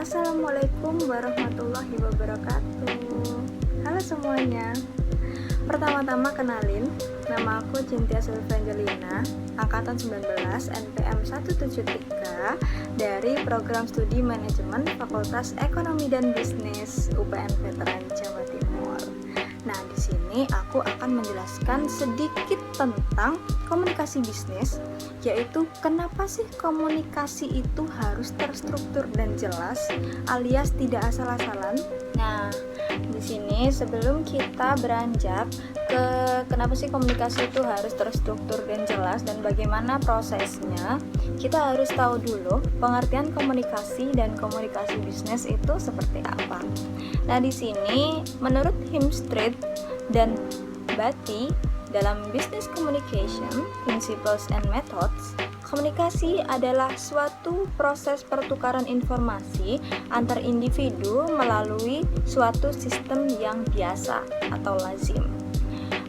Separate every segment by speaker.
Speaker 1: Assalamualaikum warahmatullahi wabarakatuh. Halo semuanya. Pertama-tama kenalin, nama aku Cynthia Sylvangelina, angkatan 19, NPM 173 dari Program Studi Manajemen Fakultas Ekonomi dan Bisnis UPN Veteran Jawa Timur. Nah, di sini aku akan menjelaskan sedikit tentang komunikasi bisnis, yaitu kenapa sih komunikasi itu harus terstruktur dan jelas, alias tidak asal-asalan. Nah, di sini sebelum kita beranjak ke kenapa sih komunikasi itu harus terstruktur dan jelas dan bagaimana prosesnya, kita harus tahu dulu pengertian komunikasi dan komunikasi bisnis itu seperti apa. Nah, di sini menurut Himstreet dan Batty dalam Business Communication Principles and Methods, komunikasi adalah suatu proses pertukaran informasi antar individu melalui suatu sistem yang biasa atau lazim,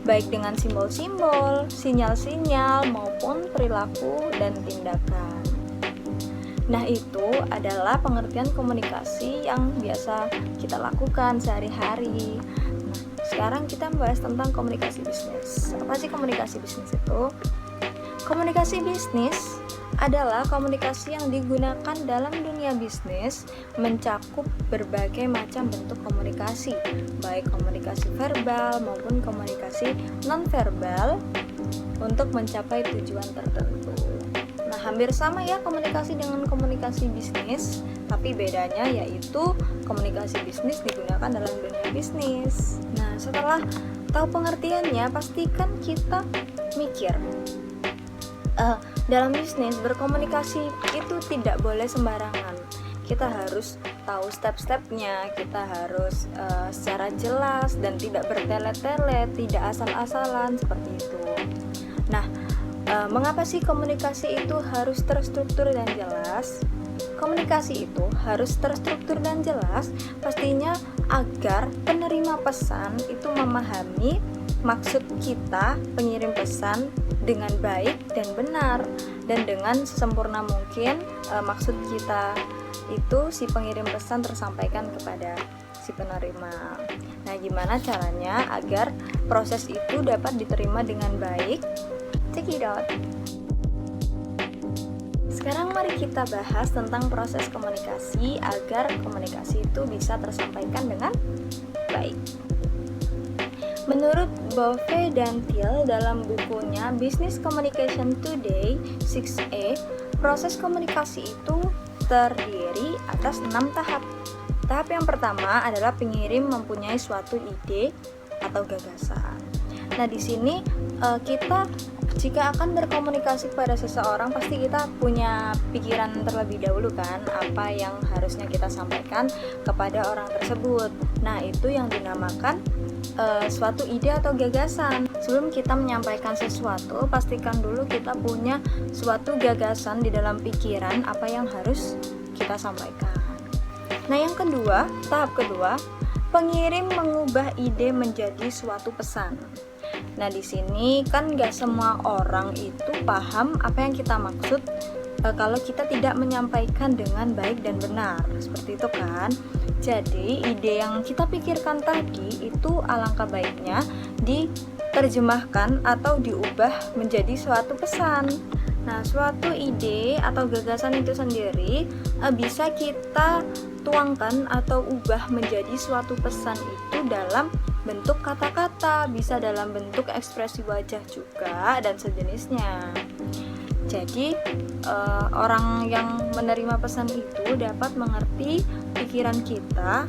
Speaker 1: baik dengan simbol-simbol, sinyal-sinyal, maupun perilaku dan tindakan. Nah, itu adalah pengertian komunikasi yang biasa kita lakukan sehari-hari. Nah, sekarang kita membahas tentang komunikasi bisnis. Apa sih komunikasi bisnis itu? Komunikasi bisnis adalah komunikasi yang digunakan dalam dunia bisnis, mencakup berbagai macam bentuk komunikasi, baik komunikasi verbal maupun komunikasi non-verbal untuk mencapai tujuan tertentu. Nah, hampir sama ya komunikasi dengan komunikasi bisnis, tapi bedanya yaitu komunikasi bisnis digunakan dalam dunia bisnis. Nah, setelah tahu pengertiannya, pastikan kita mikir. Dalam bisnis berkomunikasi itu tidak boleh sembarangan. Kita harus tahu step-stepnya, kita harus secara jelas dan tidak bertele-tele, tidak asal-asalan seperti itu. Nah, mengapa sih komunikasi itu harus terstruktur dan jelas? Komunikasi itu harus terstruktur dan jelas pastinya agar penerima pesan itu memahami maksud kita, pengirim pesan, dengan baik dan benar, dan dengan sesempurna mungkin maksud kita itu si pengirim pesan tersampaikan kepada si penerima. Nah, gimana caranya agar proses itu dapat diterima dengan baik? Check it out. Sekarang mari kita bahas tentang proses komunikasi agar komunikasi itu bisa tersampaikan dengan baik. Menurut Bove dan Thiel dalam bukunya Business Communication Today 6A, proses komunikasi itu terdiri atas 6 tahap. Tahap yang pertama adalah pengirim mempunyai suatu ide atau gagasan. Nah, di sini kita jika akan berkomunikasi kepada seseorang, pasti kita punya pikiran terlebih dahulu kan, apa yang harusnya kita sampaikan kepada orang tersebut. Nah, itu yang dinamakan suatu ide atau gagasan. Sebelum kita menyampaikan sesuatu, pastikan dulu kita punya suatu gagasan di dalam pikiran apa yang harus kita sampaikan. Nah, yang kedua, tahap kedua, pengirim mengubah ide menjadi suatu pesan. Nah, di sini kan gak semua orang itu paham apa yang kita maksud kalau kita tidak menyampaikan dengan baik dan benar, seperti itu kan. Jadi ide yang kita pikirkan tadi itu alangkah baiknya diterjemahkan atau diubah menjadi suatu pesan. Nah, suatu ide atau gagasan itu sendiri bisa kita tuangkan atau ubah menjadi suatu pesan itu dalam bentuk kata-kata, bisa dalam bentuk ekspresi wajah juga dan sejenisnya. Jadi orang yang menerima pesan itu dapat mengerti pikiran kita,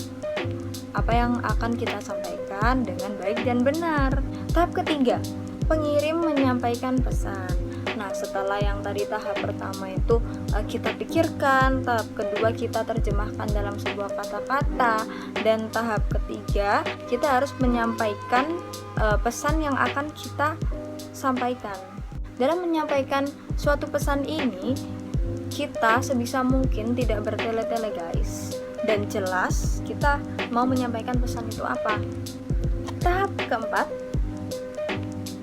Speaker 1: apa yang akan kita sampaikan dengan baik dan benar. Tahap ketiga, pengirim menyampaikan pesan. Nah, setelah yang tadi tahap pertama itu kita pikirkan, tahap kedua kita terjemahkan dalam sebuah kata-kata, dan tahap ketiga kita harus menyampaikan pesan yang akan kita sampaikan. Dalam menyampaikan suatu pesan ini, kita sebisa mungkin tidak bertele-tele guys, dan jelas kita mau menyampaikan pesan itu apa. Tahap keempat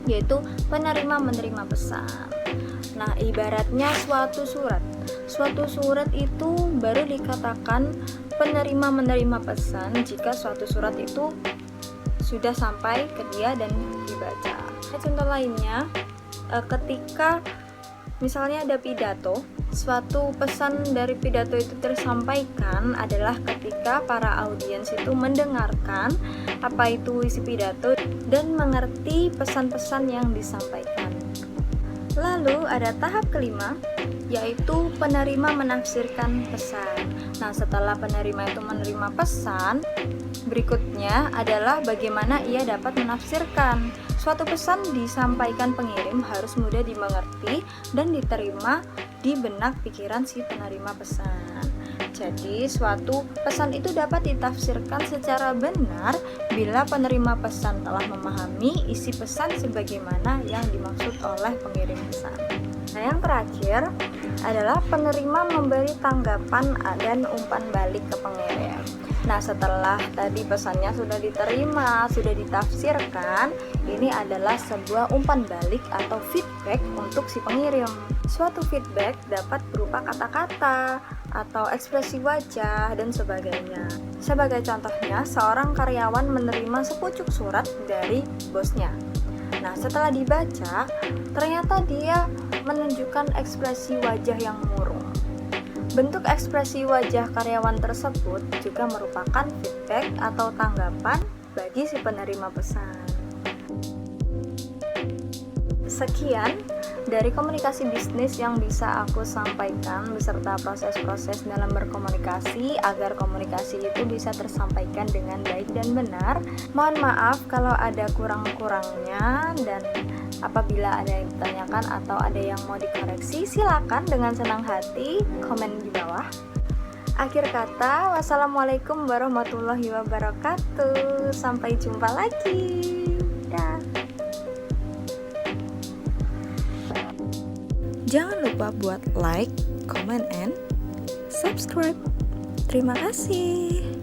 Speaker 1: yaitu penerima menerima pesan. Nah, ibaratnya suatu Suatu surat itu baru dikatakan penerima-menerima pesan jika suatu surat itu sudah sampai ke dia dan dibaca. Contoh lainnya, ketika misalnya ada pidato, suatu pesan dari pidato itu tersampaikan adalah ketika para audiens itu mendengarkan apa itu isi pidato dan mengerti pesan-pesan yang disampaikan. Lalu ada tahap kelima, yaitu penerima menafsirkan pesan. Nah, setelah penerima itu menerima pesan, berikutnya adalah bagaimana ia dapat menafsirkan. Suatu pesan disampaikan pengirim harus mudah dimengerti dan diterima di benak pikiran si penerima pesan. Jadi, suatu pesan itu dapat ditafsirkan secara benar bila penerima pesan telah memahami isi pesan sebagaimana yang dimaksud oleh pengirim pesan. Nah, yang terakhir adalah penerima memberi tanggapan dan umpan balik ke pengirim. Nah, setelah tadi pesannya sudah diterima, sudah ditafsirkan, ini adalah sebuah umpan balik atau feedback untuk si pengirim. Suatu feedback dapat berupa kata-kata atau ekspresi wajah dan sebagainya. Sebagai contohnya, seorang karyawan menerima sepucuk surat dari bosnya. Nah, setelah dibaca, ternyata dia menunjukkan ekspresi wajah yang murung. Bentuk ekspresi wajah karyawan tersebut juga merupakan feedback atau tanggapan bagi si penerima pesan. Sekian dari komunikasi bisnis yang bisa aku sampaikan beserta proses-proses dalam berkomunikasi agar komunikasi itu bisa tersampaikan dengan baik dan benar. Mohon maaf kalau ada kurang-kurangnya, dan apabila ada yang ditanyakan atau ada yang mau dikoreksi, silakan dengan senang hati komen di bawah. Akhir kata, wassalamualaikum warahmatullahi wabarakatuh. Sampai jumpa lagi. Dah. Jangan lupa buat like, comment, and subscribe. Terima kasih.